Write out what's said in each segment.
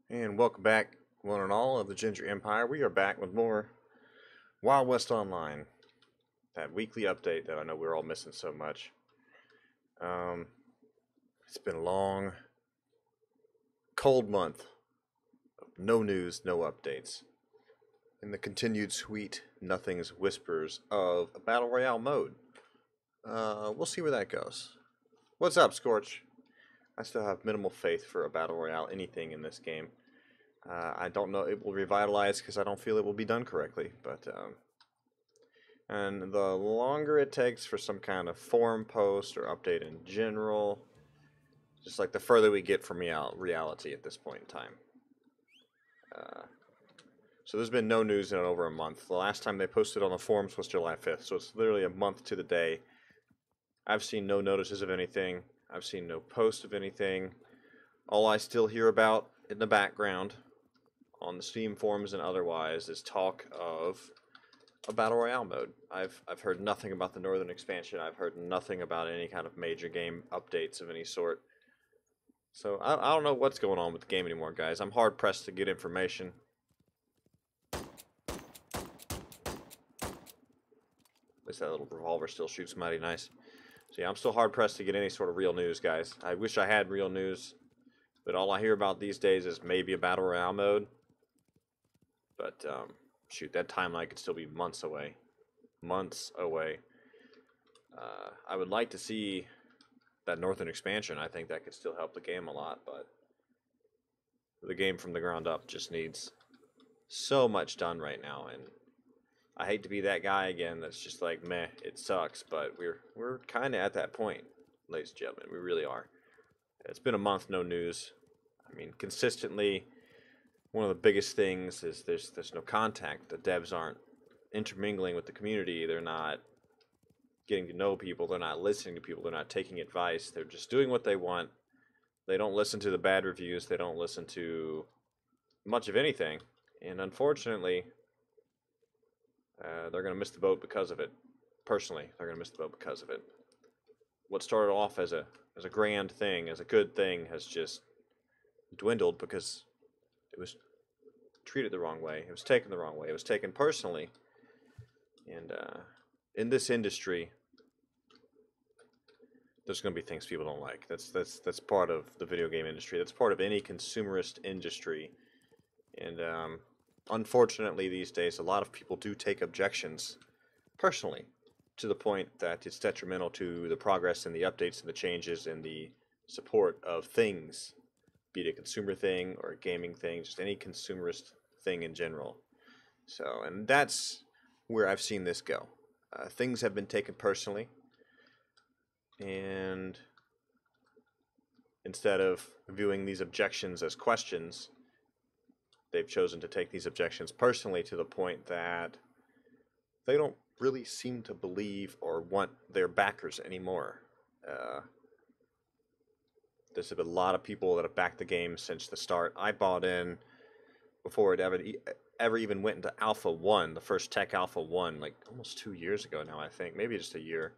And welcome back, one and all of the Ginger Empire. We are back with more Wild West Online, that weekly update that I know we're all missing so much. Um, it's been a long, cold month of no news, no updates. In the continued sweet nothings whispers of a Battle Royale mode. We'll see where that goes. What's up, Scorch? I still have minimal faith for a Battle Royale anything in this game. I don't know it will revitalize because I don't feel it will be done correctly, but and the longer it takes for some kind of forum post or update in general, just like the further we get from reality at this point in time. So there's been no news in over a month. The last time they posted on the forums was July 5th, so it's literally a month to the day. I've seen no notices of anything. I've seen no post of anything. All I still hear about in the background on the Steam forums and otherwise is talk of a Battle Royale mode. I've heard nothing about the Northern expansion. I've heard nothing about any kind of major game updates of any sort. So I don't know what's going on with the game anymore, guys. I'm hard pressed to get information. At least that little revolver still shoots mighty nice. So yeah, I'm still hard pressed to get any sort of real news, guys. I wish I had real news, but all I hear about these days is maybe a Battle Royale mode. But shoot, that timeline could still be months away. Months away. I would like to see that Northern expansion. I think that could still help the game a lot, but the game from the ground up just needs so much done right now, and I hate to be that guy again that's just like, meh, it sucks, but we're kind of at that point, ladies and gentlemen. We really are. It's been a month, no news. I mean, consistently, one of the biggest things is there's no contact. The devs aren't intermingling with the community. They're not getting to know people. They're not listening to people. They're not taking advice. They're just doing what they want. They don't listen to the bad reviews. They don't listen to much of anything. And unfortunately, they're going to miss the boat because of it. Personally, they're going to miss the boat because of it. What started off as a grand thing, as a good thing, has just dwindled because it was treated the wrong way. It was taken the wrong way. It was taken personally. And in this industry, there's going to be things people don't like. That's part of the video game industry. That's part of any consumerist industry. And unfortunately, these days, a lot of people do take objections personally, to the point that it's detrimental to the progress and the updates and the changes and the support of things, be it a consumer thing or a gaming thing, just any consumerist thing in general. So, and that's where I've seen this go. Things have been taken personally, and instead of viewing these objections as questions, they've chosen to take these objections personally to the point that they don't really seem to believe or want their backers anymore. There's been a lot of people that have backed the game since the start. I bought in before it ever even went into Alpha 1, the first Tech Alpha 1, like almost 2 years ago now, I think. Maybe just a year.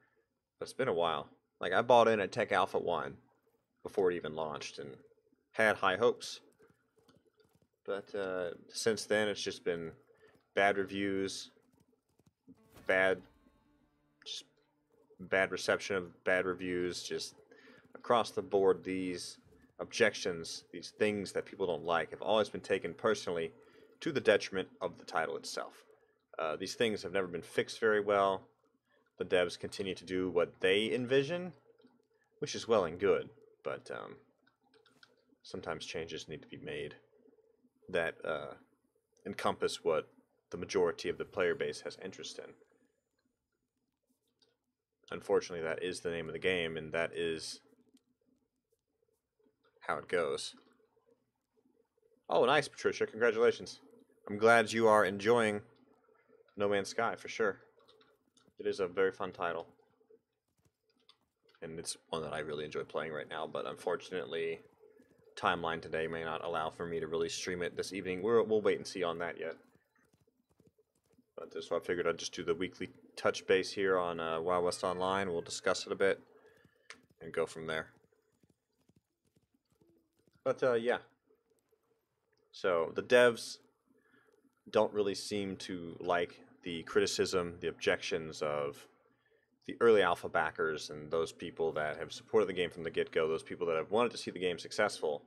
But it's been a while. Like, I bought in at Tech Alpha 1 before it even launched and had high hopes. But since then, it's just been bad reviews, bad reception of bad reviews, just across the board. These objections, these things that people don't like, have always been taken personally to the detriment of the title itself. These things have never been fixed very well. The devs continue to do what they envision, which is well and good, but sometimes changes need to be made that encompass what the majority of the player base has interest in. Unfortunately, that is the name of the game, and that is how it goes. Oh, nice, Patricia. Congratulations. I'm glad you are enjoying No Man's Sky, for sure. It is a very fun title. And it's one that I really enjoy playing right now, but unfortunately, timeline today may not allow for me to really stream it this evening. We'll wait and see on that yet. But so I figured I'd just do the weekly touch base here on Wild West Online. We'll discuss it a bit and go from there. But yeah, So the devs don't really seem to like the criticism, the objections of the early alpha backers and those people that have supported the game from the get-go, those people that have wanted to see the game successful.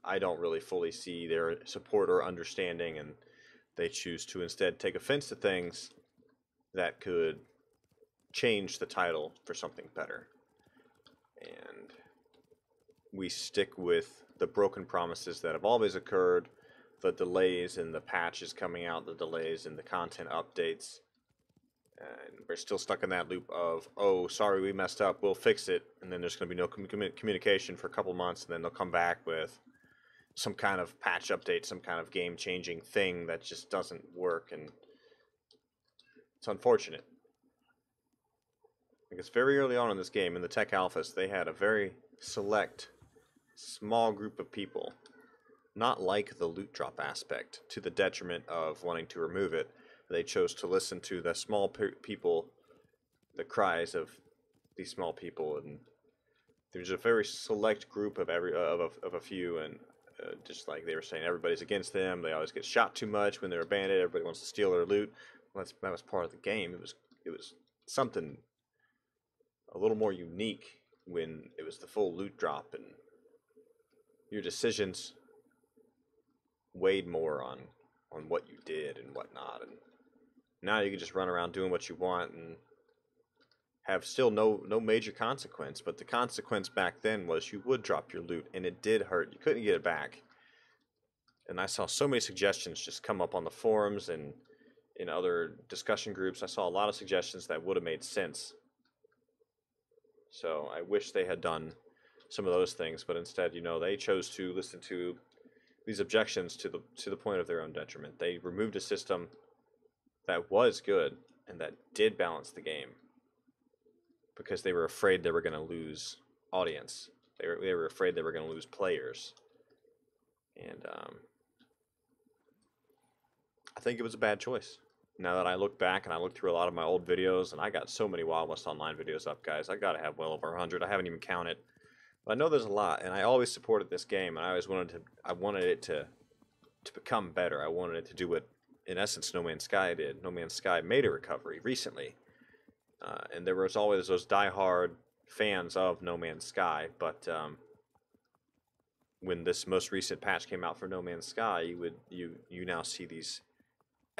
I don't really fully see their support or understanding, and they choose to instead take offense to things that could change the title for something better. And we stick with the broken promises that have always occurred, the delays in the patches coming out, the delays in the content updates. And we're still stuck in that loop of, oh, sorry, we messed up, we'll fix it. And then there's going to be no communication for a couple months, and then they'll come back with some kind of patch update, some kind of game-changing thing that just doesn't work. And it's unfortunate. Because very early on in this game, in the tech alphas, they had a very select, small group of people not like the loot drop aspect, to the detriment of wanting to remove it. They chose to listen to the small people, the cries of these small people, and there's a very select group of a few, and just like they were saying, everybody's against them. They always get shot too much when they're a bandit. Everybody wants to steal their loot. Well, that was part of the game. It was something a little more unique when it was the full loot drop, and your decisions weighed more on what you did and whatnot. And now you can just run around doing what you want and have still no major consequence. But the consequence back then was you would drop your loot, and it did hurt. You couldn't get it back. And I saw so many suggestions just come up on the forums and in other discussion groups. I saw a lot of suggestions that would have made sense. So I wish they had done some of those things, but instead, they chose to listen to these objections to the point of their own detriment. They removed a system that was good and that did balance the game because they were afraid they were going to lose audience. They were afraid they were going to lose players. And I think it was a bad choice. Now that I look back and I look through a lot of my old videos, and I got so many Wild West Online videos up, guys. I got to have well over 100. I haven't even counted. But I know there's a lot, and I always supported this game, and I wanted it to become better. I wanted it to do what, in essence, No Man's Sky did. No Man's Sky made a recovery recently. And there was always those diehard fans of No Man's Sky, but when this most recent patch came out for No Man's Sky, you now see these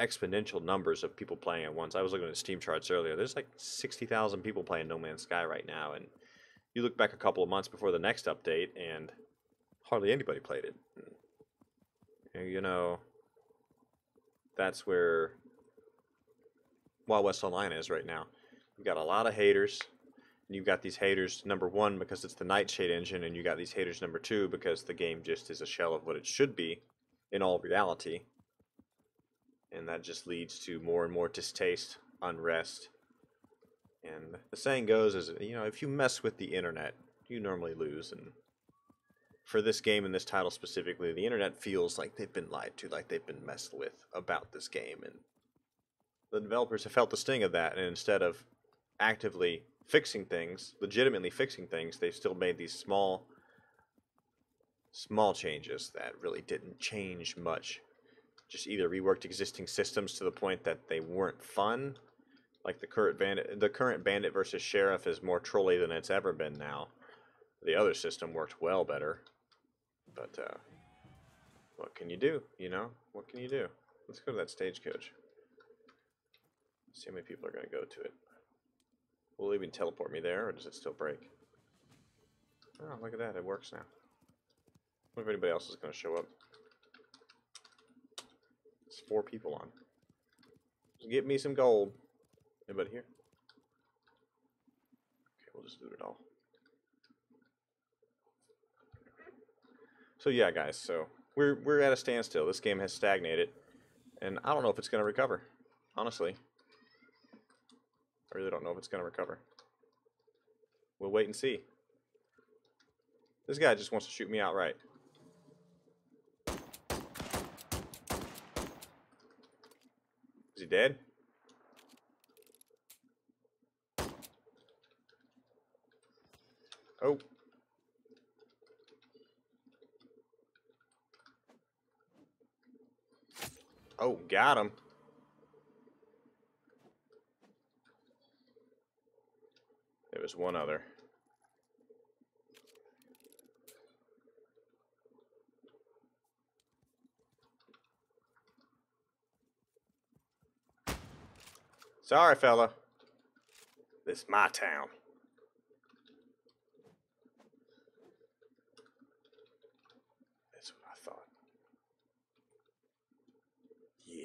exponential numbers of people playing at once. I was looking at Steam charts earlier. There's like 60,000 people playing No Man's Sky right now, and you look back a couple of months before the next update, and hardly anybody played it. That's where Wild West Online is right now. You've got a lot of haters, and you've got these haters, number one, because it's the Nightshade engine, and you got these haters, number two, because the game just is a shell of what it should be in all reality. And that just leads to more and more distaste, unrest. And the saying goes is, if you mess with the internet, you normally lose. And for this game and this title specifically, the internet feels like they've been lied to, like they've been messed with about this game. And the developers have felt the sting of that, and instead of actively fixing things, legitimately fixing things, they've still made these small changes that really didn't change much. Just either reworked existing systems to the point that they weren't fun, like the current bandit versus sheriff is more trolly than it's ever been now. The other system worked well better, but what can you do? What can you do? Let's go to that Stagecoach. See how many people are going to go to it. Will it even teleport me there, or does it still break? Oh, look at that! It works now. What if anybody else is going to show up? It's 4 people on. Just get me some gold. Anybody here? Okay, we'll just do it all. So yeah, guys. So we're at a standstill. This game has stagnated, and I don't know if it's going to recover. Honestly, I really don't know if it's going to recover. We'll wait and see. This guy just wants to shoot me outright. Is he dead? Oh. Oh, got him. There was one other. Sorry, fella. This is my town. That's what I thought. Yeah.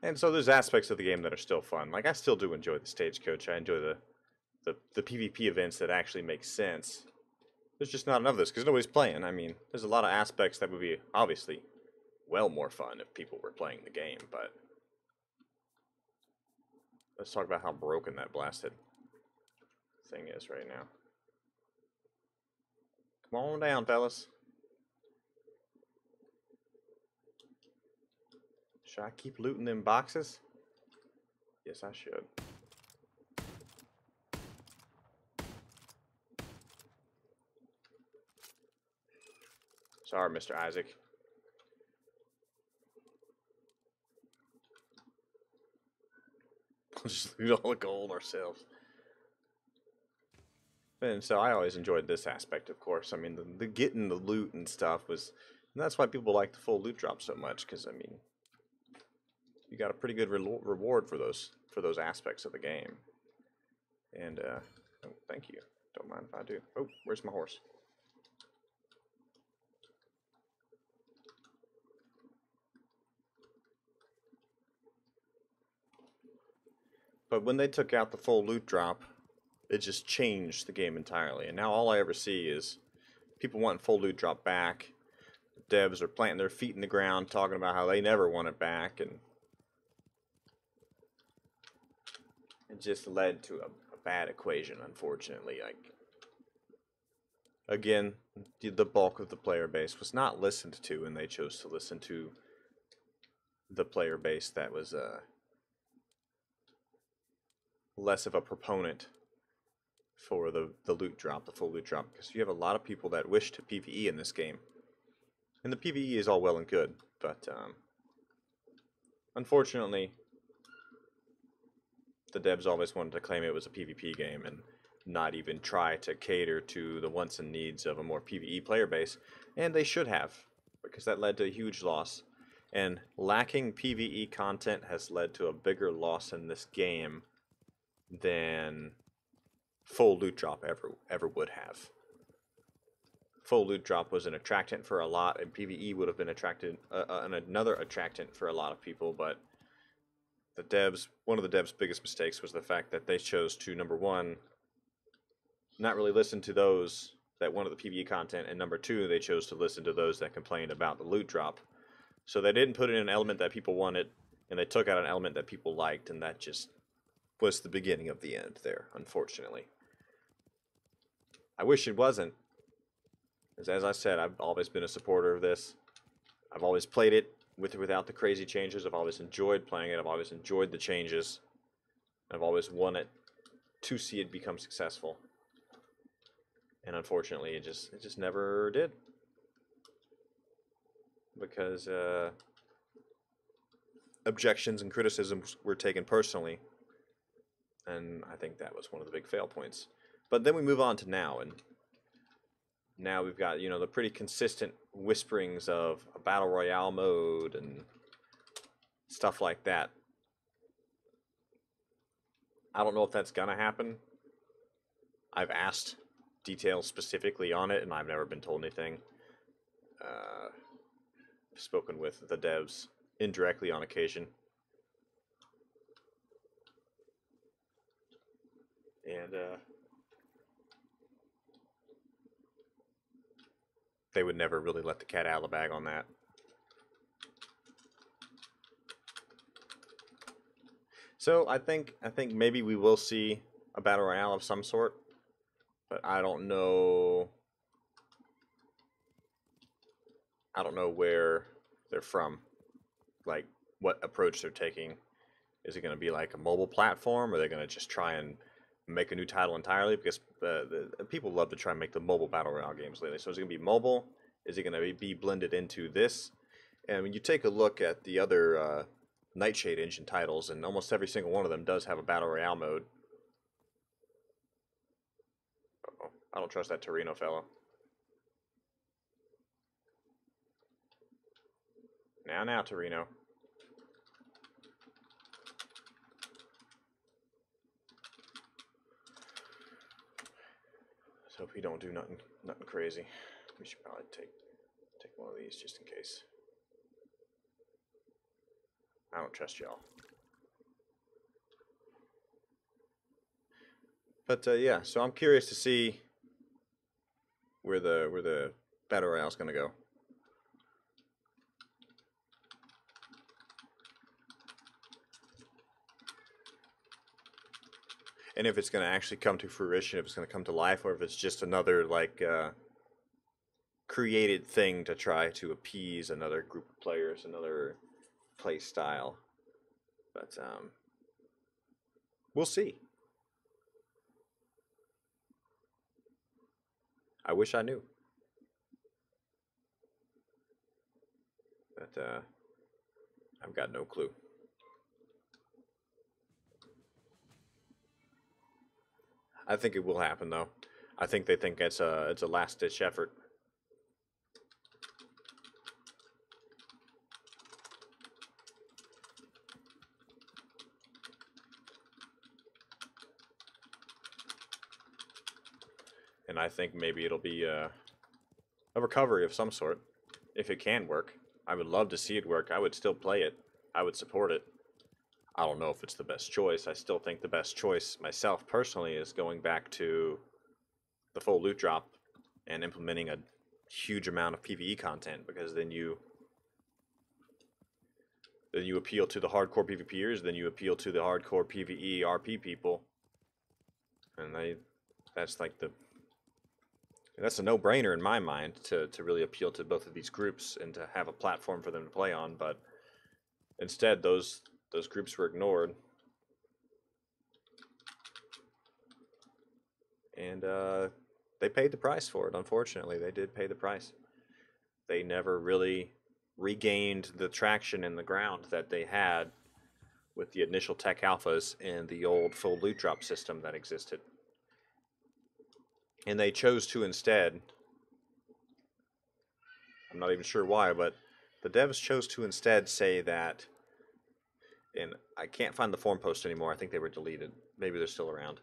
And so there's aspects of the game that are still fun. Like, I still do enjoy the Stagecoach. I enjoy the PvP events that actually make sense. There's just not enough of this because nobody's playing. I mean, there's a lot of aspects that would be obviously well more fun if people were playing the game, but let's talk about how broken that blasted thing is right now. Come on down, fellas. Should I keep looting them boxes? Yes, I should. Sorry, Mr. Isaac. We'll just loot all the gold ourselves. And so I always enjoyed this aspect, of course. I mean, the getting the loot and stuff was... And that's why people like the full loot drop so much, because, I mean... You got a pretty good reward for those aspects of the game. And, oh, thank you. Don't mind if I do. Oh, where's my horse? But when they took out the full loot drop, it just changed the game entirely. And now all I ever see is people wanting full loot drop back. Devs are planting their feet in the ground, talking about how they never want it back, and it just led to a bad equation, unfortunately. Like, again, the bulk of the player base was not listened to, and they chose to listen to the player base that was less of a proponent for the loot drop, the full loot drop, because you have a lot of people that wish to PvE in this game. And the PvE is all well and good, but unfortunately, the devs always wanted to claim it was a PvP game and not even try to cater to the wants and needs of a more PvE player base, and they should have, because that led to a huge loss. And lacking PvE content has led to a bigger loss in this game than full loot drop ever would have. Full loot drop was an attractant for a lot, and PvE would have been another attractant for a lot of people, but the devs, one of the devs' biggest mistakes was the fact that they chose to, number one, not really listen to those that wanted the PvE content, and number two, they chose to listen to those that complained about the loot drop. So they didn't put in an element that people wanted, and they took out an element that people liked, and that just was the beginning of the end there, unfortunately. I wish it wasn't, because as I said, I've always been a supporter of this. I've always played it with or without the crazy changes. I've always enjoyed playing it. I've always enjoyed the changes. I've always wanted to see it become successful. And unfortunately, it just never did. Because objections and criticisms were taken personally. And I think that was one of the big fail points. But then we move on to now, and now we've got, the pretty consistent whisperings of a Battle Royale mode and stuff like that. I don't know if that's gonna happen. I've asked details specifically on it, and I've never been told anything. I've spoken with the devs indirectly on occasion. And they would never really let the cat out of the bag on that. So I think maybe we will see a Battle Royale of some sort, but I don't know where they're from, like what approach they're taking. Is it going to be like a mobile platform, or are they going to just try and make a new title entirely? Because the people love to try and make the mobile Battle Royale games lately. So is it going to be mobile? Is it going to be blended into this? And when you take a look at the other Nightshade engine titles, and almost every single one of them does have a Battle Royale mode. Uh-oh. I don't trust that Torino fellow. Now, Torino. Let's hope he don't do nothing crazy. We should probably take one of these just in case. I don't trust y'all. But yeah, so I'm curious to see where the Battle Royale is going to go. And if it's going to actually come to fruition, if it's going to come to life, or if it's just another like created thing to try to appease another group of players, another play style. But we'll see. I wish I knew. But I've got no clue. I think it will happen though. I think they think it's a last-ditch effort. And I think maybe it'll be a recovery of some sort. If it can work. I would love to see it work. I would still play it. I would support it. I don't know if it's the best choice. I still think the best choice myself personally is going back to the full loot drop and implementing a huge amount of PvE content, because then you appeal to the hardcore PvPers, then you appeal to the hardcore PvE RP people. And that's a no-brainer in my mind to really appeal to both of these groups and to have a platform for them to play on, but instead those groups were ignored. And they paid the price for it, unfortunately. They did pay the price. They never really regained the traction in the ground that they had with the initial tech alphas and the old full loot drop system that existed. And they chose to instead, I'm not even sure why, but the devs chose to instead say that, and I can't find the forum post anymore, I think they were deleted, maybe they're still around,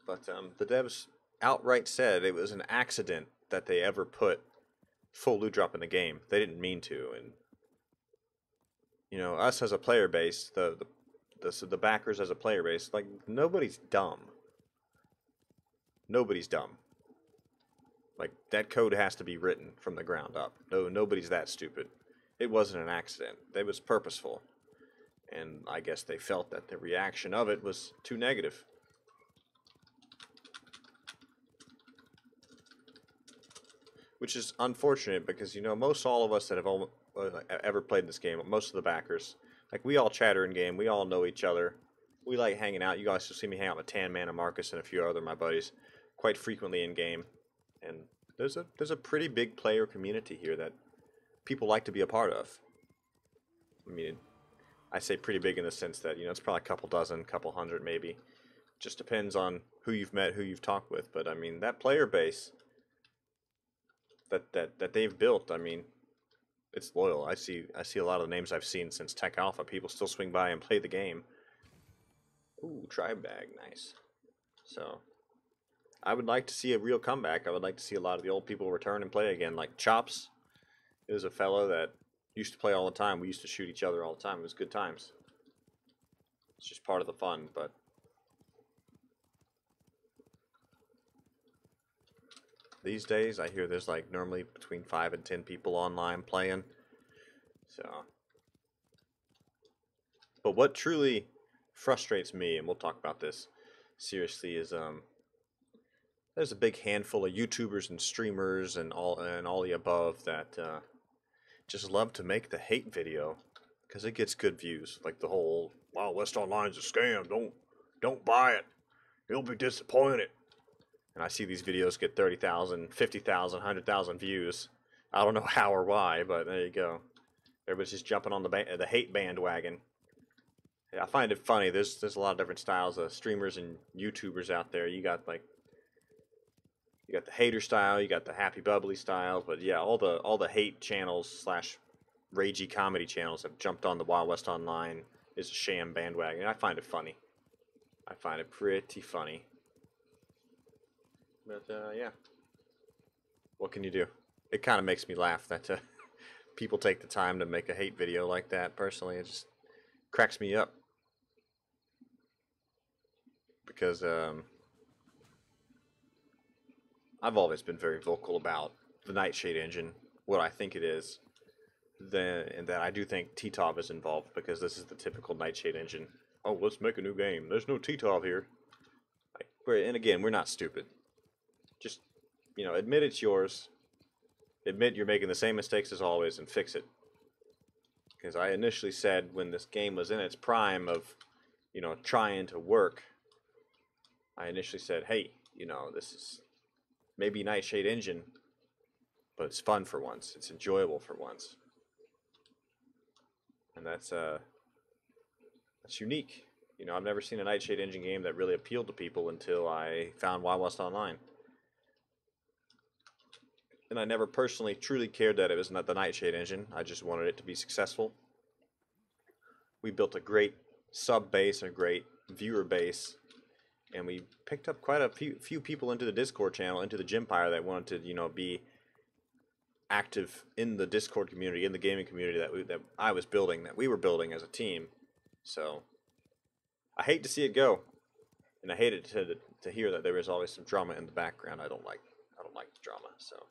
but the devs outright said it was an accident that they ever put full loot drop in the game. They didn't mean to. And you know, us as a player base, the backers as a player base, like, nobody's dumb. Nobody's dumb. Like, that code has to be written from the ground up. Nobody's that stupid. It wasn't an accident. It was purposeful. And I guess they felt that the reaction of it was too negative. Which is unfortunate because, you know, most all of us that have ever played this game, most of the backers, like, we all chatter in game. We all know each other. We like hanging out. You guys will see me hang out with Tan Man and Marcus and a few other of my buddies quite frequently in game. And there's a pretty big player community here that people like to be a part of. I mean, I say pretty big in the sense that, you know, it's probably a couple dozen, couple hundred maybe. Just depends on who you've met, who you've talked with. But I mean, that player base that they've built, I mean, it's loyal. I see a lot of the names I've seen since Tech Alpha. People still swing by and play the game. Ooh, tribe bag, nice. So I would like to see a real comeback. I would like to see a lot of the old people return and play again. Like Chops is a fellow that used to play all the time. We used to shoot each other all the time. It was good times. It's just part of the fun, but these days I hear there's like normally between 5 and 10 people online playing. So, but what truly frustrates me, and we'll talk about this seriously, is there's a big handful of YouTubers and streamers and all the above that just love to make the hate video because it gets good views. Like the whole, "Wow, West Online's a scam. Don't buy it. You'll be disappointed." And I see these videos get 30,000, 50,000, 100,000 views. I don't know how or why, but there you go. Everybody's just jumping on the hate bandwagon. I find it funny. There's a lot of different styles of streamers and YouTubers out there. You got the hater style, you got the happy bubbly style, but yeah, all the hate channels slash ragey comedy channels have jumped on the Wild West Online is a sham bandwagon. I find it funny. I find it pretty funny. But yeah, what can you do? It kind of makes me laugh that people take the time to make a hate video like that. Personally, it just cracks me up because I've always been very vocal about the Nightshade engine, what I think it is, and that I do think TTOV is involved because this is the typical Nightshade engine. Oh, let's make a new game. There's no TTOV here. And again, we're not stupid. Just, admit it's yours. Admit you're making the same mistakes as always and fix it. Because I initially said when this game was in its prime of, trying to work, I initially said, hey, this is maybe Nightshade engine, but it's fun for once. It's enjoyable for once. And that's unique. I've never seen a Nightshade engine game that really appealed to people until I found Wild West Online. And I never personally truly cared that it was not the Nightshade engine. I just wanted it to be successful. We built a great sub base, a great viewer base, and we picked up quite a few people into the Discord channel, into the Gympire that wanted to, be active in the Discord community, in the gaming community that I was building, that we were building as a team. So I hate to see it go, and I hate it to hear that there is always some drama in the background. I don't like the drama. So.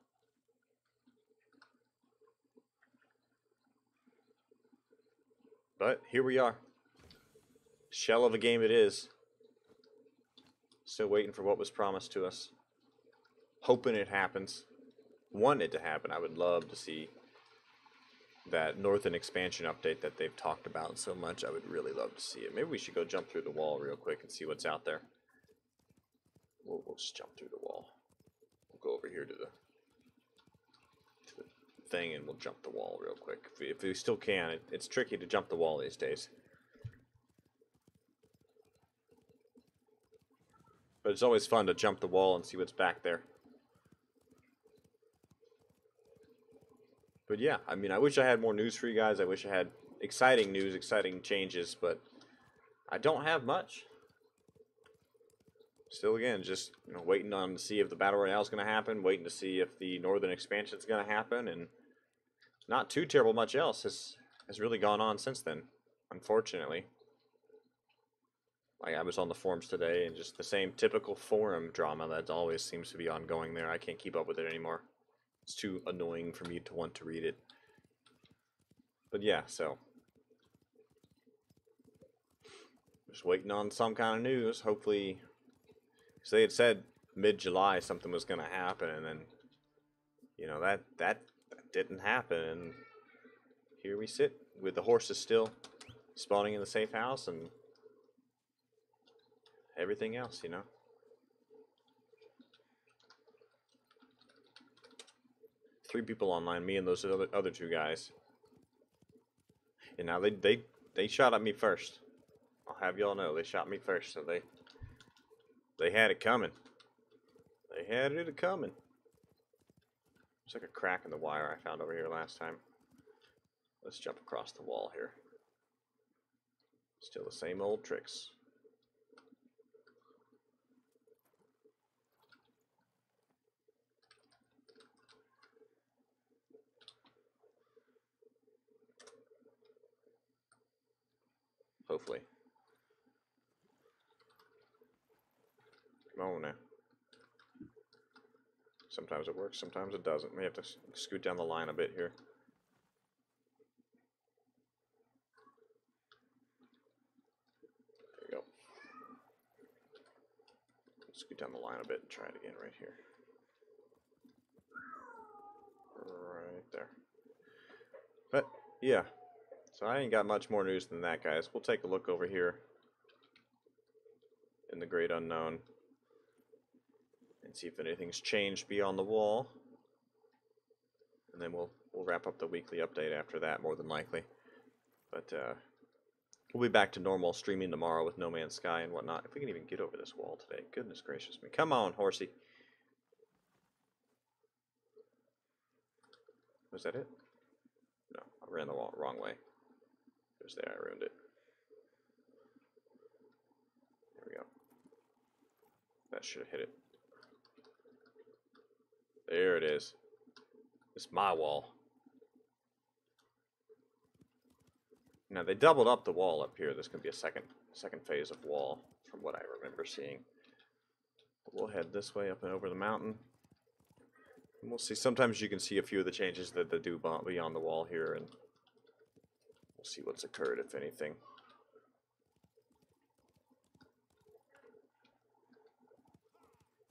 But here we are. Shell of a game it is. Still waiting for what was promised to us. Hoping it happens. Want it to happen. I would love to see that Northern expansion update that they've talked about so much. I would really love to see it. Maybe we should go jump through the wall real quick and see what's out there. We'll just jump through the wall. We'll go over here to the thing and we'll jump the wall real quick. If we still can. It's tricky to jump the wall these days. But it's always fun to jump the wall and see what's back there. But yeah, I wish I had more news for you guys. I wish I had exciting news, exciting changes, but I don't have much. Still, again, just waiting on to see if the Battle Royale is going to happen, waiting to see if the Northern expansion is going to happen, and not too terrible much else has really gone on since then, unfortunately. Like, I was on the forums today, and just the same typical forum drama that always seems to be ongoing there. I can't keep up with it anymore. It's too annoying for me to want to read it. But yeah, so just waiting on some kind of news. Hopefully, because they had said mid-July something was going to happen, and then that didn't happen. And here we sit with the horses still spawning in the safe house and everything else, 3 people online, me and those other 2 guys. And now they shot at me first. I'll have y'all know they shot me first, so they had it coming. They had it coming. There's like a crack in the wire I found over here last time. Let's jump across the wall here. Still the same old tricks. Hopefully. Come on now. Sometimes it works, sometimes it doesn't. We have to scoot down the line a bit here. There you go. Scoot down the line a bit and try it again right here. Right there. But, yeah. So I ain't got much more news than that, guys. We'll take a look over here in the great unknown and see if anything's changed beyond the wall. And then we'll wrap up the weekly update after that, more than likely. But we'll be back to normal streaming tomorrow with No Man's Sky and whatnot. If we can even get over this wall today. Goodness gracious me. Come on, horsey. Was that it? No, I ran the wrong way. It was there, I ruined it. There we go. That should have hit it. There it is. It's my wall. Now they doubled up the wall up here. There's going to be a second phase of wall from what I remember seeing. But we'll head this way up and over the mountain. And we'll see. Sometimes you can see a few of the changes that they do beyond the wall here, and we'll see what's occurred, if anything.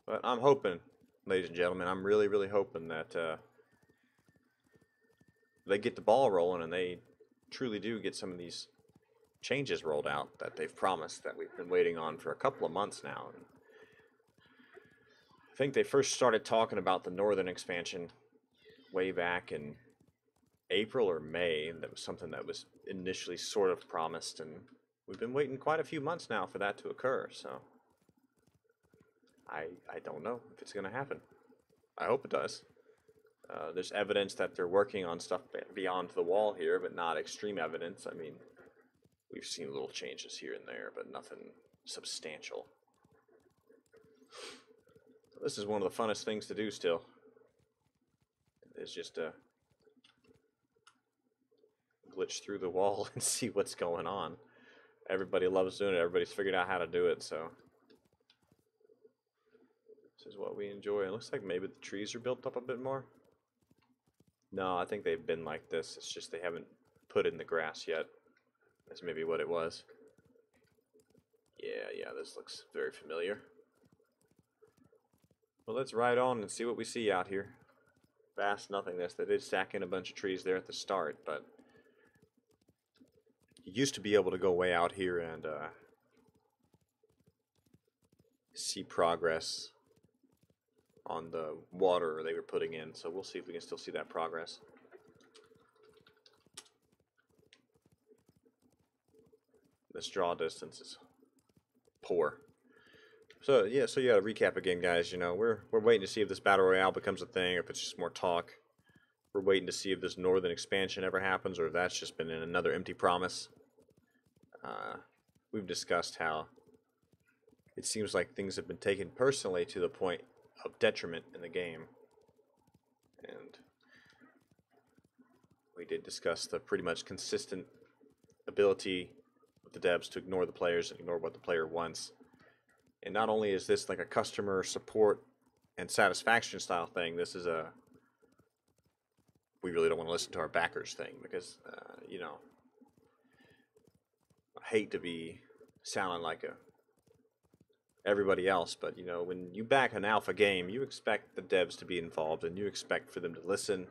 But I'm hoping, ladies and gentlemen, I'm really, really hoping that they get the ball rolling and they truly do get some of these changes rolled out that they've promised, that we've been waiting on for a couple of months now. And I think they first started talking about the northern expansion way back in April or May. That was something that was initially sort of promised, and we've been waiting quite a few months now for that to occur. So I don't know if it's going to happen. I hope it does. There's evidence that they're working on stuff beyond the wall here, but not extreme evidence. I mean, we've seen little changes here and there, but nothing substantial. This is one of the funnest things to do still. It's just glitch through the wall and see what's going on. Everybody loves doing it. Everybody's figured out how to do it, so this is what we enjoy. It looks like maybe the trees are built up a bit more. No, I think they've been like this. It's just they haven't put in the grass yet. That's maybe what it was. Yeah, this looks very familiar. Well, let's ride on and see what we see out here. Vast nothingness. They did stack in a bunch of trees there at the start, but you used to be able to go way out here and see progress on the water they were putting in, so we'll see if we can still see that progress. This draw distance is poor. So yeah, to recap again, guys, you know, we're waiting to see if this Battle Royale becomes a thing, or if it's just more talk. We're waiting to see if this northern expansion ever happens, or if that's just been another empty promise. We've discussed how it seems like things have been taken personally to the point of detriment in the game. And we did discuss the pretty much consistent ability of the devs to ignore the players and ignore what the player wants. And not only is this like a customer support and satisfaction style thing, this is a we really don't want to listen to our backers thing, because you know, I hate to be sounding like everybody else, but you know, when you back an alpha game, you expect the devs to be involved, and you expect for them to listen,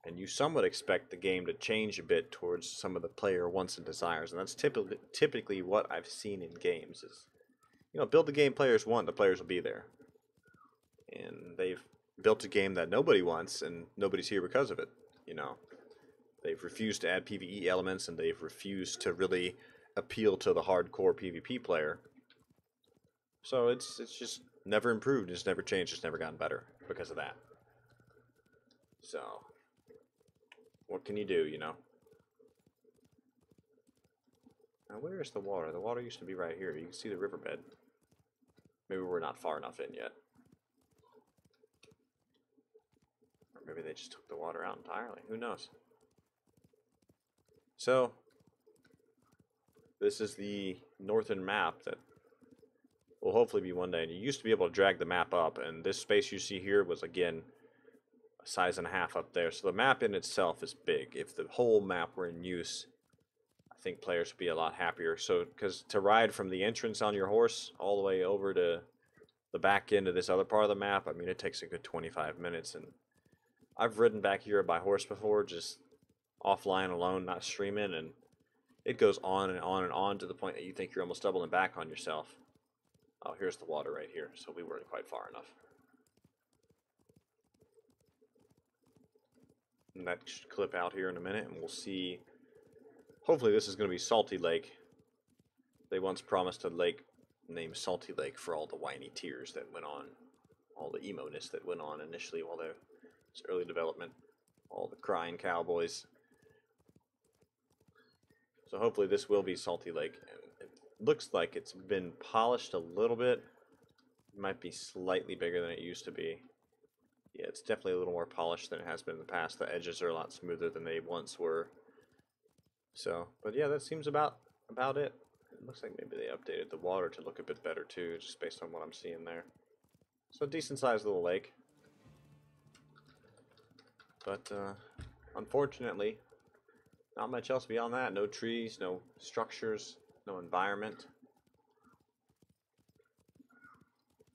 and you somewhat expect the game to change a bit towards some of the player wants and desires. And that's typically what I've seen in games is, you know, build the game players want, the players will be there. And they've built a game that nobody wants, and nobody's here because of it. You know, they've refused to add PvE elements, and they've refused to really appeal to the hardcore PvP player. So it's just never improved, it's never changed, it's never gotten better because of that. So what can you do, you know? Now where is the water? The water used to be right here. You can see the riverbed. Maybe we're not far enough in yet. Or maybe they just took the water out entirely. Who knows? So this is the northern map that will hopefully be one day. And you used to be able to drag the map up, and this space you see here was, again, a size and a half up there. So the map in itself is big. If the whole map were in use, I think players would be a lot happier. So, because to ride from the entrance on your horse all the way over to the back end of this other part of the map, I mean, it takes a good 25 minutes. And I've ridden back here by horse before, just offline alone, not streaming, and it goes on and on and on to the point that you think you're almost doubling back on yourself. Oh, here's the water right here, so we weren't quite far enough. And that should clip out here in a minute, and we'll see. Hopefully this is going to be Salty Lake. They once promised a lake named Salty Lake for all the whiny tears that went on, all the emo-ness that went on initially while there was early development, all the crying cowboys. So hopefully this will be Salty Lake. It looks like it's been polished a little bit. It might be slightly bigger than it used to be. Yeah, it's definitely a little more polished than it has been in the past. The edges are a lot smoother than they once were. So, but yeah, that seems about it. It looks like maybe they updated the water to look a bit better too, just based on what I'm seeing there. So, decent sized little lake. But unfortunately, not much else beyond that. No trees, no structures, no environment.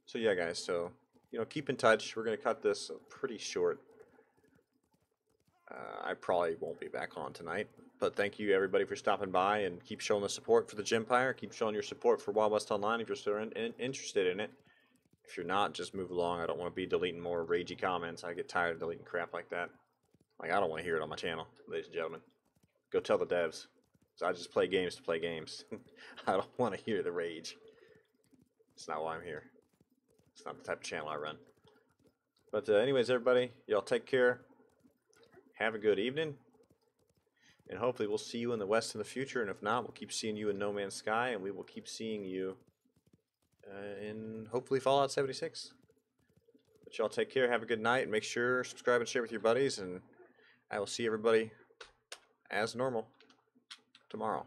So yeah, guys, so, you know, keep in touch. We're going to cut this pretty short. I probably won't be back on tonight. But thank you, everybody, for stopping by, and keep showing the support for the Gempire. Keep showing your support for Wild West Online if you're still interested in it. If you're not, just move along. I don't want to be deleting more ragey comments. I get tired of deleting crap like that. Like, I don't want to hear it on my channel, ladies and gentlemen. Go tell the devs. So I just play games to play games. I don't want to hear the rage. It's not why I'm here. It's not the type of channel I run. But anyways, everybody, y'all take care. Have a good evening. And hopefully we'll see you in the West in the future. And if not, we'll keep seeing you in No Man's Sky. And we will keep seeing you in hopefully Fallout 76. But y'all take care. Have a good night. And make sure subscribe and share with your buddies. And I will see everybody as normal tomorrow.